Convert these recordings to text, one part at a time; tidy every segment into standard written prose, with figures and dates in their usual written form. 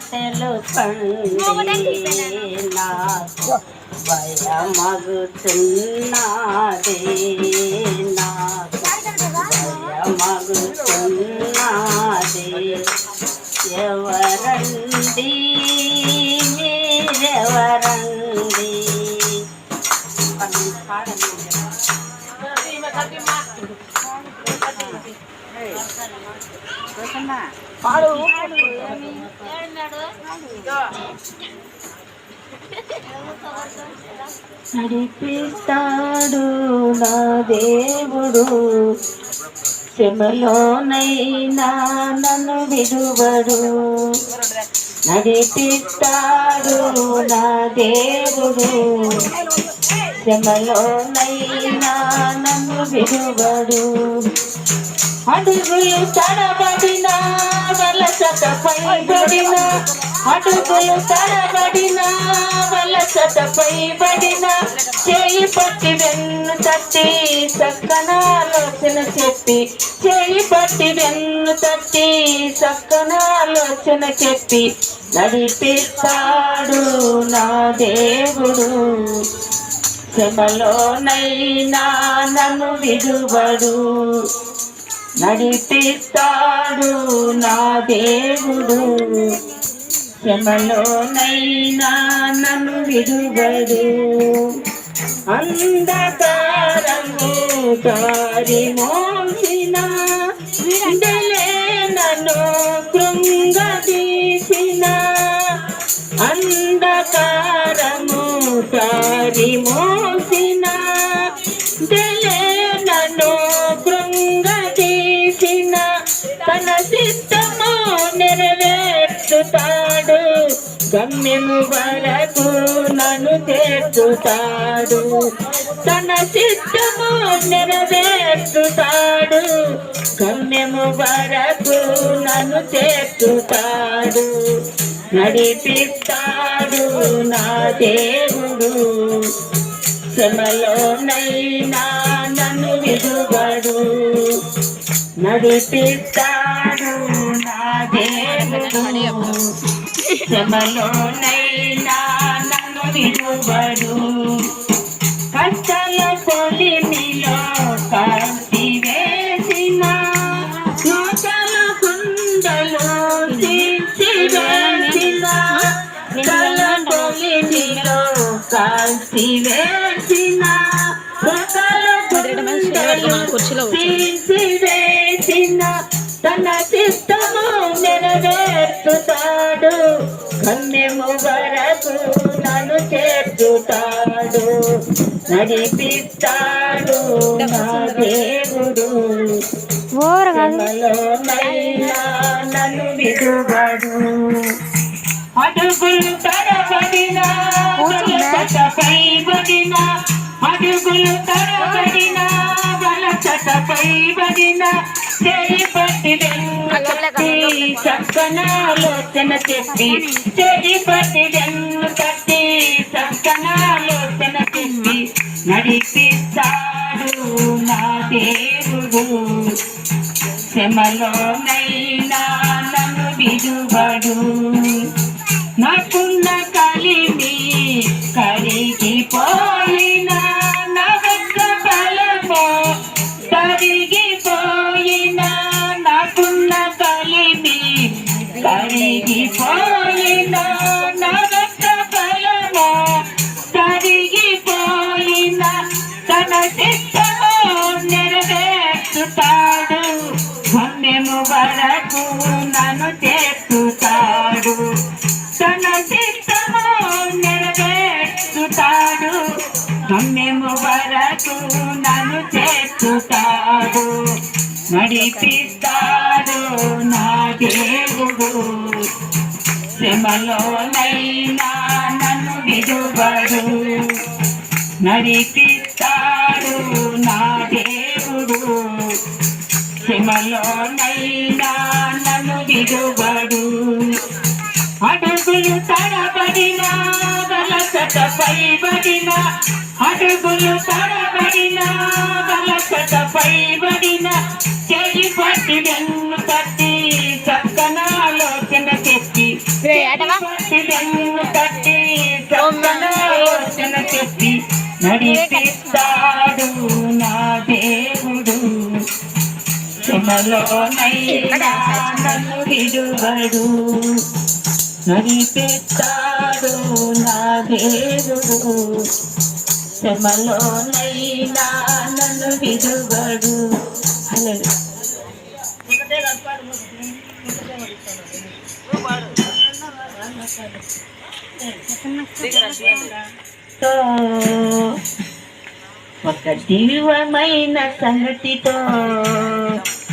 తెలుపండి నాకు భయమగుతున్నది నాకు భయమగుతున్నది ఎవరండి మీరెవరండి నడిపిస్తాడు నా దేవుడు శ్రమలోనైనా నన్ను విడువడు నడిపిస్తాడు నా దేవుడు శ్రమలోనైనా నన్ను విడువడు అడుగులు తడబడిన వలసతపై పడిన అడుగులు తడబడిన వలసతపై పడిన చేయి పట్టి వెన్ను తట్టి చక్కన ఆలోచన చెప్పి చేయి పట్టి వెన్ను తట్టి చక్కన ఆలోచన చెప్పి నడిపిస్తాడు నా దేవుడు శ్రమలోనైనా నన్ను విడువడు నడిపిస్తాడు నా దేవుడు శ్రమలోనైనా నన్ను విడువడు అంధకారము దారి మోసిన నన్ను కృంగదీసిన అంధకారము దారి మోసిన నన్ను కృంగదీసిన తన చిత్తము నెరవేర్చుతాడు గమ్యము వరకు నన్ను చేర్చుతాడు తన చిత్తము నెరవేర్చుతాడు గమ్యము వరకు నన్ను చేర్చుతాడు నడిపిస్తాడు నా దేవుడు శ్రమలోనైనా నన్ను విడువడు నడిపిస్తాడు నా దేవుడు శ్రమలోనైనా నన్ను విడువడు కష్టాల పొలిమిలో కాంతి వేసిన నూతన కుండలో తీసివేసిన కల పొలిమిలో కాంతి వేసిన తీసివేసిన తన చిత్తము నెరవేర్చుతాడు గమ్యము వరకు నన్ను చేర్చుతాడు నడిపిస్తాడు నా దేవుడు శ్రమలోనైనా నన్ను విడువడు అడుగులు తడబడిన వలసతపై పడిన అడుగులు తడబడిన వలసతపై పడిన చేయి పట్టి వెన్ను చక్కన ఆలోచన చెప్పి చేయి పట్టి వెన్ను తట్టి చక్కన ఆలోచన చెప్పి నడిపిస్తాడు నా దేవుడు శ్రమలోనైనా నన్ను విడువడు నాకున్న కలిమి కరిగిపోయినా నా వద్ద బలము కరిగిపోయినా నాకున్న కలిమి కరిగిపోయినా నా వద్ద బలము కరిగిపోయినా తన చిత్తము నెరవేర్చుతాడు గమ్యము వరకు నన్ను చేర్చుతాడు తన చిత్తము నెరవేర్చుతాడు గమ్యము వరకు నన్ను చేర్చుతాడు నడిపిస్తాడు నా దేవుడు శ్రమలోనైనా నన్ను విడువడు నడిపిస్తాడు నా దేవుడు శ్రమలోనైనా నన్ను విడువడు అడుగులు తడబడిన వలసతపై పడిన అడుగులు తడబడిన వలసతపై పడిన చేయి పట్టి వెన్ను తట్టి చక్కన ఆలోచన చెప్పి కట్టి చెప్పి నడిపిస్తాడు నా దేవుడు శ్రమలోనైనా నన్ను విడువడు నడిపిస్తాడు నా దేవుడు శ్రమలోనైనా నన్ను విడువడు. ఒక దివ్యమైన సంగతితో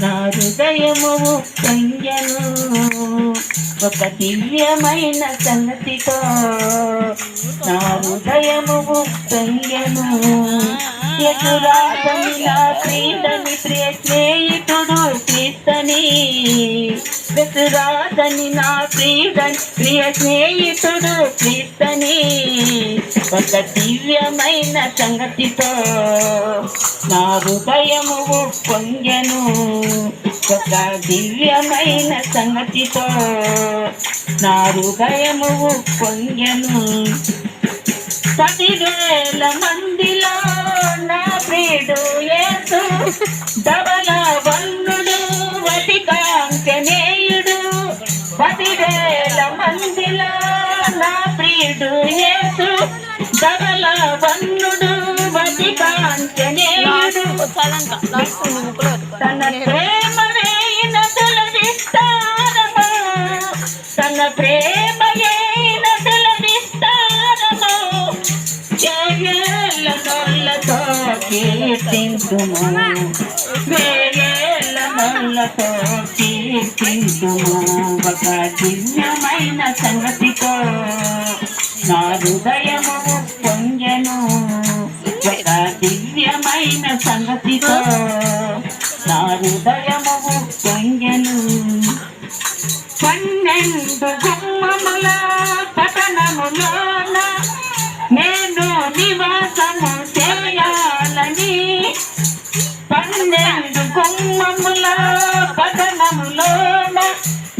నా హృదయము పొంగెను ఒక దివ్యమైన సంగతితో నా హృదయము పొంగెను ఎదురాదని నా ప్రియని ప్రియ స్నేహితుడు క్రీస్తని ఎదురాదని నా ప్రియ స్నేహితుడు క్రీస్తని ఒక దివ్యమైన సంగతితో నా హృదయము పొంగెను ఒక దివ్యమైన సంగతితో నా హృదయము పొంగెను 10,000 మందిలో నా ప్రియుడు యేసు ధవల వన్నుడు వటికాంకనేయుడు 10,000 మందిలో నా ప్రియుడు యేసు ధవల వన్నుడు వటికాంకనేయుడు తన ప్రేమ వేయిన తొలగిస్తారము తన ప్రేమ వేయిన తొలగిస్తారము వేల నొల్లతో కీర్తింతుము వేల నొల్లతో కీర్తింతుము ఒక దివ్యమైన సంగతితో నా హృదయము పొంగెను ఒక దివ్యమైన సంగతితో నా హృదయము పొంగెను 12 గుమ్మముల పట్టణములోన నేను నివాసము చేయాలని 12 గుమ్మముల పట్టణములోన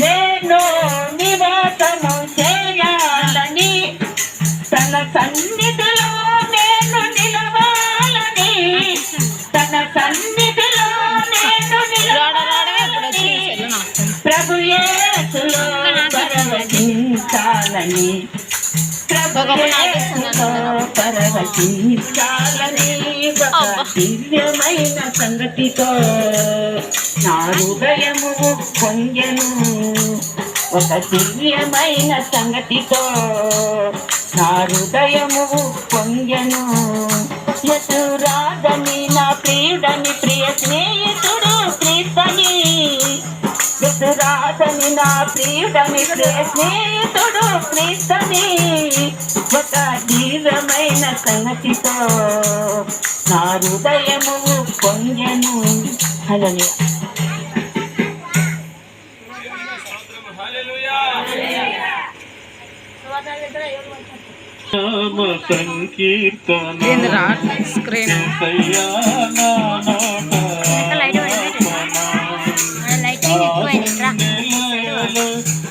నేను నివాసము చేయాలని తన సన్నిధిలో నేను నిలవాలని తన సన్నిధిలో నేను నిలవాలని ప్రభు యేసులో పరవశించాలని పరవశించాలని ఒక దివ్యమైన సంగతితో నా హృదయము పొంగెను ఒక దివ్యమైన సంగతితో నా హృదయము పొంగెను ఎదురాదని నా ప్రియుడని ప్రియ స్నేహితుడు క్రీస్తని ఎదురాదని నా ప్రియుడని ప్రియ స్నేహితుడు క్రీస్తని ఒక దివ్యమైన సంగతితో నా హృదయము పొంగెను. నామ సంకీర్తన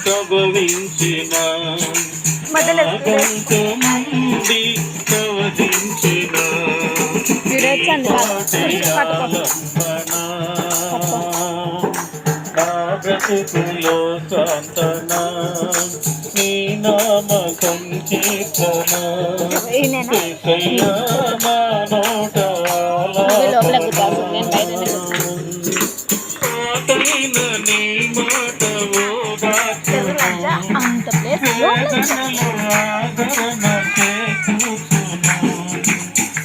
కవవించిన నుండి కవదించిన బ్రతుకులో సాంతన నీ నామ సంకీర్తన నా నోట నీ మాట ఆదరణ చేకూర్చును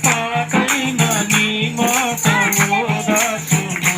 పాటైన నీ మాట ఓదార్చును